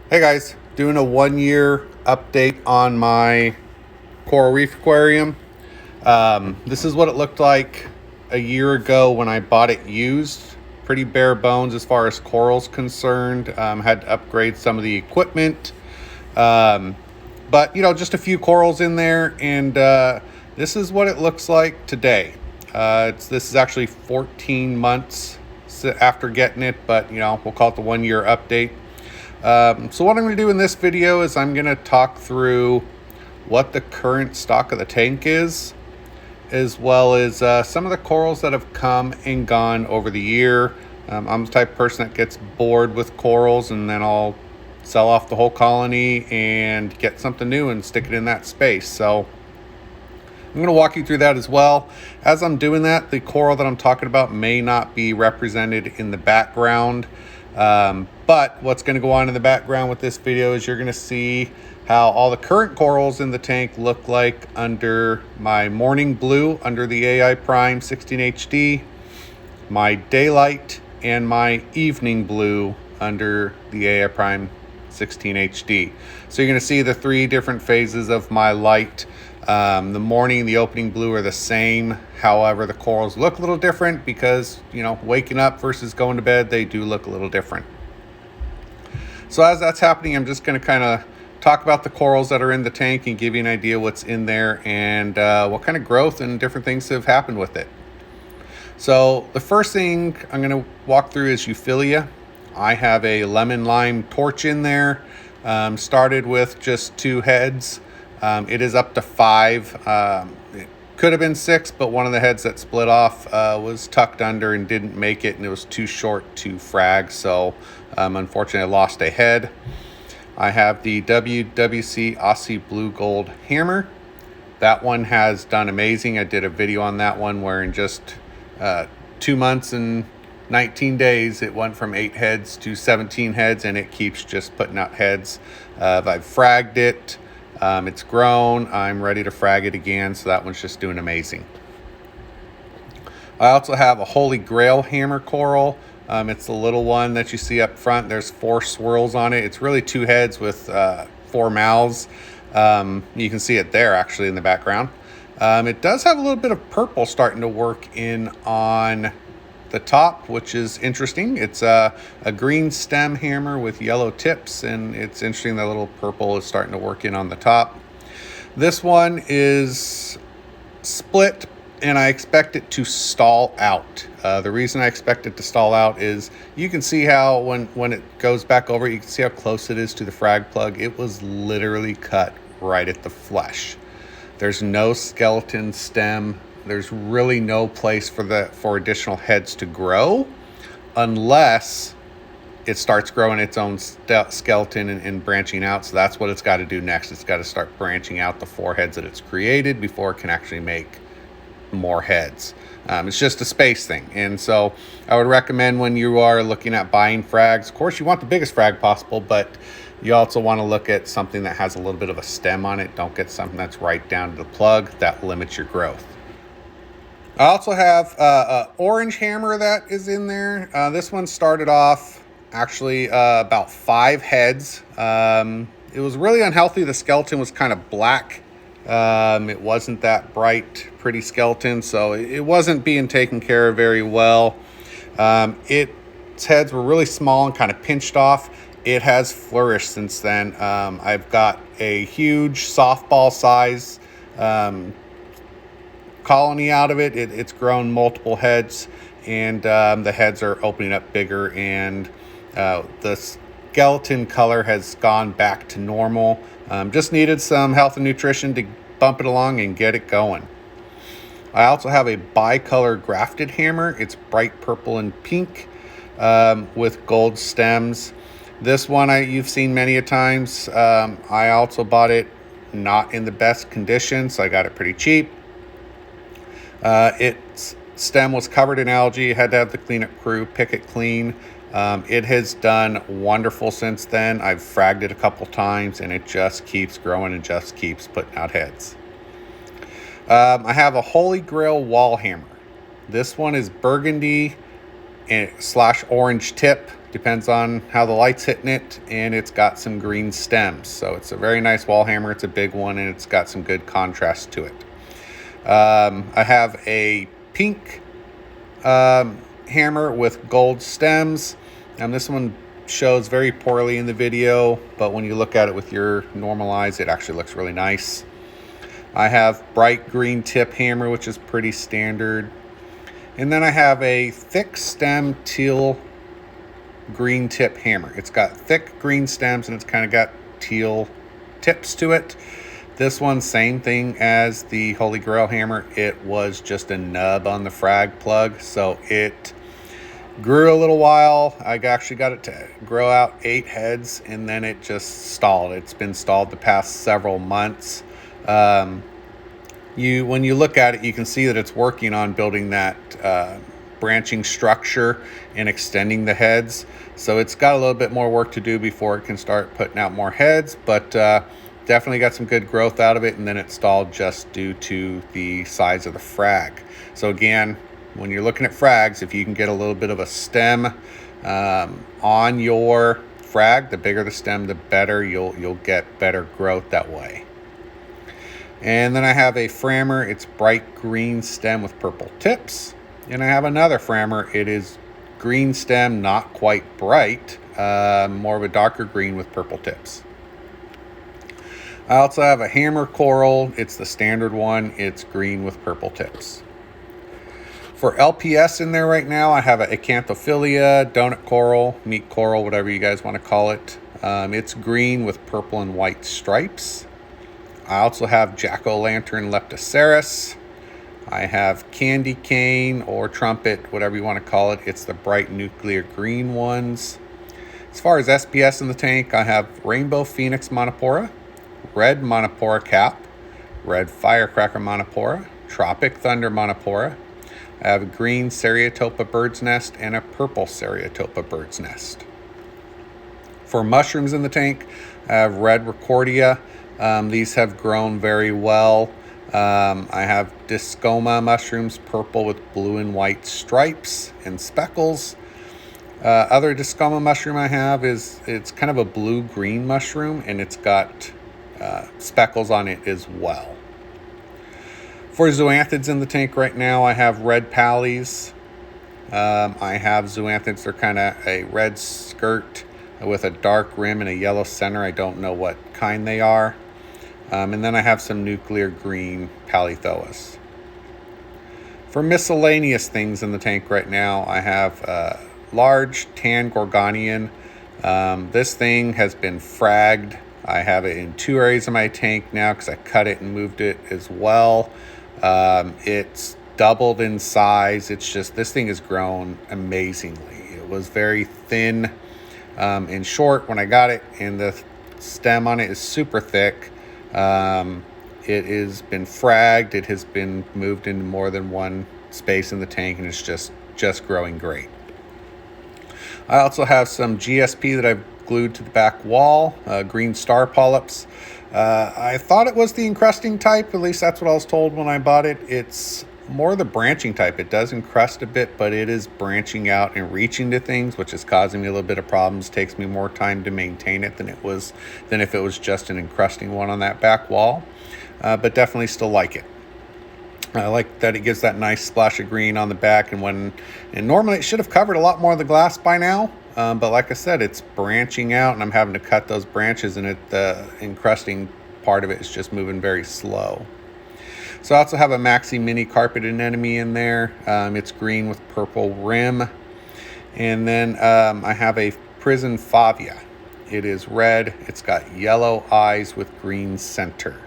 Hey guys, doing a 1 year update on my coral reef aquarium. This is what it looked like a year ago when I bought it used. Pretty bare bones as far as coral's concerned. Had to upgrade some of the equipment. But just a few corals in there, and this is what it looks like today. This is actually 14 months after getting it, but we'll call it the 1 year update. So what I'm going to do in this video is I'm going to talk through what the current stock of the tank is, as well as some of the corals that have come and gone over the year. I'm the type of person that gets bored with corals, and then I'll sell off the whole colony and get something new and stick it in that space. So I'm going to walk you through that as well. As I'm doing that, the coral that I'm talking about may not be represented in the background. But what's going to go on in the background with this video is you're going to see how all the current corals in the tank look like under my morning blue, under the AI Prime 16HD, my daylight, and my evening blue under the AI Prime 16HD. So you're going to see the three different phases of my light. The morning, the opening blue are the same. However, the corals look a little different because, waking up versus going to bed, they do look a little different. So as that's happening, I'm just going to kind of talk about the corals that are in the tank and give you an idea what's in there and what kind of growth and different things have happened with it. So the first thing I'm going to walk through is Euphyllia. I have a lemon lime torch in there. Started with just 2 heads. It is up to 5. It could have been 6, but one of the heads that split off was tucked under and didn't make it, and it was too short to frag. So unfortunately, I lost a head. I have the WWC Aussie Blue Gold Hammer. That one has done amazing. I did a video on that one where in just 2 months and 19 days, it went from 8 heads to 17 heads, and it keeps just putting out heads. I've fragged it. It's grown. I'm ready to frag it again, so that one's just doing amazing. I also have a Holy Grail hammer coral. It's the little one that you see up front. There's 4 swirls on it. It's really 2 heads with 4 mouths. You can see it there actually in the background. It does have a little bit of purple starting to work in on the top, which is interesting. It's a green stem hammer with yellow tips, and it's interesting that little purple is starting to work in on the top. This one is split, and I expect it to stall out. The reason I expect it to stall out is you can see how when it goes back over, you can see how close it is to the frag plug. It was literally cut right at the flesh. There's no skeleton stem. There's really no place for additional heads to grow unless it starts growing its own skeleton and branching out. So that's what it's got to do next. It's got to start branching out the 4 heads that it's created before it can actually make more heads. It's just a space thing. And so I would recommend when you are looking at buying frags, of course you want the biggest frag possible, but you also want to look at something that has a little bit of a stem on it. Don't get something that's right down to the plug. That limits your growth. I also have an orange hammer that is in there. This one started off actually about 5 heads. It was really unhealthy. The skeleton was kind of black. It wasn't that bright, pretty skeleton, so it wasn't being taken care of very well. Its heads were really small and kind of pinched off. It has flourished since then. I've got a huge softball size colony out of it. It's grown multiple heads, and the heads are opening up bigger, and the skeleton color has gone back to normal. Just needed some health and nutrition to bump it along and get it going. I also have a bicolor grafted hammer. It's bright purple and pink with gold stems. This one you've seen many a times. I also bought it not in the best condition, so I got it pretty cheap. Its stem was covered in algae. Had to have the cleanup crew pick it clean. It has done wonderful since then. I've fragged it a couple times, and it just keeps growing and just keeps putting out heads. I have a Holy Grail wall hammer. This one is burgundy slash orange tip, depends on how the light's hitting it, and it's got some green stems. So it's a very nice wall hammer. It's a big one, and it's got some good contrast to it. I have a pink hammer with gold stems, and this one shows very poorly in the video, but when you look at it with your normal eyes, it actually looks really nice. I have bright green tip hammer, which is pretty standard. And then I have a thick stem teal green tip hammer. It's got thick green stems and it's kind of got teal tips to it. This one, same thing as the Holy Grail hammer. It was just a nub on the frag plug, so it grew a little while. I actually got it to grow out 8 heads, and then it just stalled. It's been stalled the past several months. When you look at it, you can see that it's working on building that branching structure and extending the heads. So it's got a little bit more work to do before it can start putting out more heads, but definitely got some good growth out of it, and then it stalled just due to the size of the frag. So again, when you're looking at frags, if you can get a little bit of a stem on your frag, the bigger the stem, the better. You'll get better growth that way. And then I have a Frammer. It's bright green stem with purple tips. And I have another Frammer. It is green stem, not quite bright, more of a darker green with purple tips. I also have a hammer coral. It's the standard one. It's green with purple tips. For LPS in there right now, I have a Acanthophyllia, donut coral, meat coral, whatever you guys want to call it. It's green with purple and white stripes. I also have jack-o'-lantern Leptoseris. I have candy cane or trumpet, whatever you want to call it. It's the bright nuclear green ones. As far as SPS in the tank, I have rainbow phoenix monopora, red monopora cap, red firecracker monopora, tropic thunder monopora. I have a green Ceratopia bird's nest and a purple Ceratopia bird's nest. For mushrooms in the tank, I have red Recordia. These have grown very well. I have Discoma mushrooms, purple with blue and white stripes and speckles. Other Discoma mushroom I have it's kind of a blue-green mushroom, and it's got speckles on it as well. For zoanthids in the tank right now, I have red pallies. I have zoanthids. They're kind of a red skirt with a dark rim and a yellow center. I don't know what kind they are. And then I have some nuclear green Palithoas. For miscellaneous things in the tank right now, I have large tan Gorgonian. This thing has been fragged. I have it in 2 areas of my tank now because I cut it and moved it as well. It's doubled in size. It's just, this thing has grown amazingly. It was very thin and short when I got it, and the stem on it is super thick. It has been fragged. It has been moved into more than one space in the tank, and it's just growing great. I also have some GSP that I've glued to the back wall, green star polyps. I thought it was the encrusting type, at least that's what I was told when I bought it. It's more the branching type. It does encrust a bit, but it is branching out and reaching to things, which is causing me a little bit of problems. It takes me more time to maintain it than if it was just an encrusting one on that back wall. But definitely still like it. I like that it gives that nice splash of green on the back, and normally it should have covered a lot more of the glass by now. But like I said, it's branching out, and I'm having to cut those branches, and the encrusting part of it is just moving very slow. So I also have a Maxi Mini Carpet Anemone in there. It's green with purple rim. And then I have a Prison Favia. It is red. It's got yellow eyes with green center.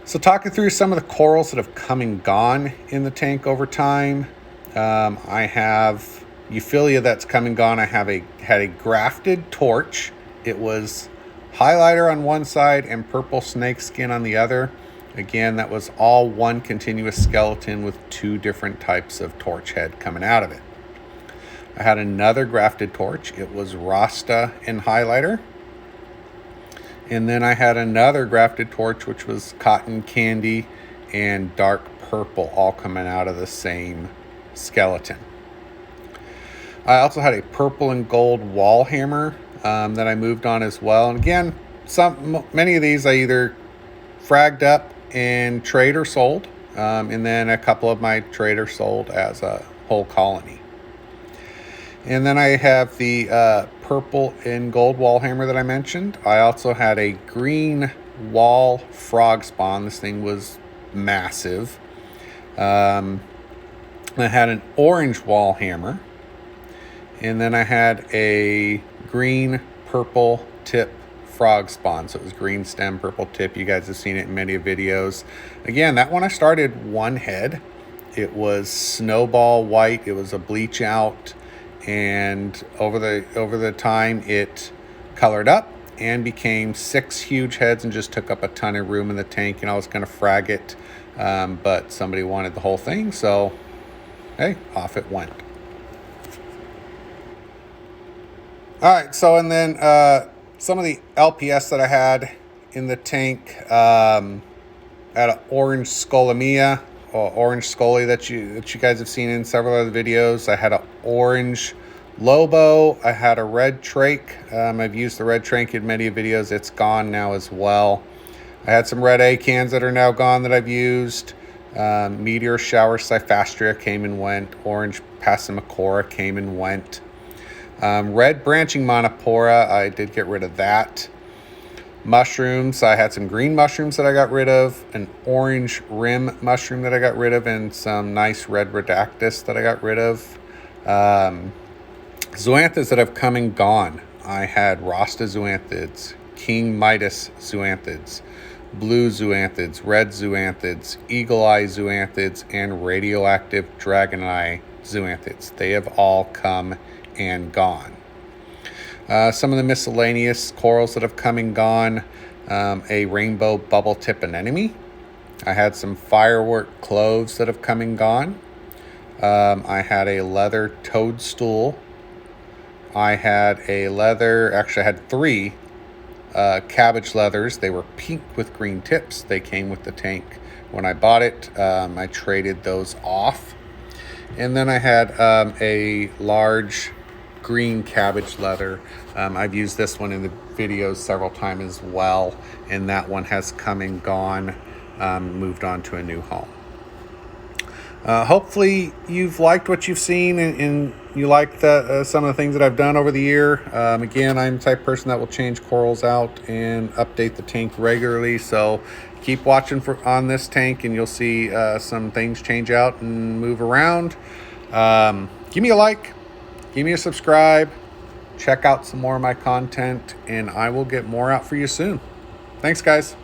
So talking through some of the corals that have come and gone in the tank over time. I have Euphyllia that's come and gone. I had a grafted torch. It was highlighter on one side and purple snake skin on the other. Again, that was all one continuous skeleton with 2 different types of torch head coming out of it. I had another grafted torch. It was Rasta and highlighter. And then I had another grafted torch, which was cotton candy and dark purple, all coming out of the same skeleton. I also had a purple and gold wall hammer that I moved on as well. And again, many of these I either fragged up and trade or sold. And then a couple of my trade or sold as a whole colony. And then I have the purple and gold wall hammer that I mentioned. I also had a green wall frog spawn. This thing was massive. I had an orange wall hammer. And then I had a green purple tip frog spawn. So it was green stem, purple tip. You guys have seen it in many videos. Again, that one I started one head. It was snowball white. It was a bleach out. And over the time it colored up and became 6 huge heads and just took up a ton of room in the tank. And I was going to frag it, but somebody wanted the whole thing, so hey, off it went. All right, so and then some of the LPS that I had in the tank, I had an orange scolemia, or orange scolia that you guys have seen in several other videos. I had an orange lobo. I had a red trach. I've used the red trach in many videos. It's gone now as well. I had some red acans that are now gone that I've used. Meteor shower cyphastria came and went. Orange passamaquora came and went. Red branching monopora, I did get rid of that. Mushrooms, I had some green mushrooms that I got rid of, an orange rim mushroom that I got rid of, and some nice red redactus that I got rid of. Zoanthids that have come and gone. I had Rasta zoanthids, King Midas zoanthids, blue zoanthids, red zoanthids, eagle eye zoanthids, and radioactive dragon eye zoanthids. They have all come and gone. Some of the miscellaneous corals that have come and gone, a rainbow bubble tip anemone. I had some firework cloves that have come and gone. I had a leather toadstool. I had actually I had 3 cabbage leathers. They were pink with green tips. They came with the tank when I bought it. I traded those off. And then I had a large green cabbage leather. I've used this one in the videos several times as well, and that one has come and gone, moved on to a new home. Hopefully you've liked what you've seen and you like some of the things that I've done over the year. Again, I'm the type of person that will change corals out and update the tank regularly, so keep watching on this tank and you'll see some things change out and move around. Give me a like. Give me a subscribe, check out some more of my content, and I will get more out for you soon. Thanks, guys.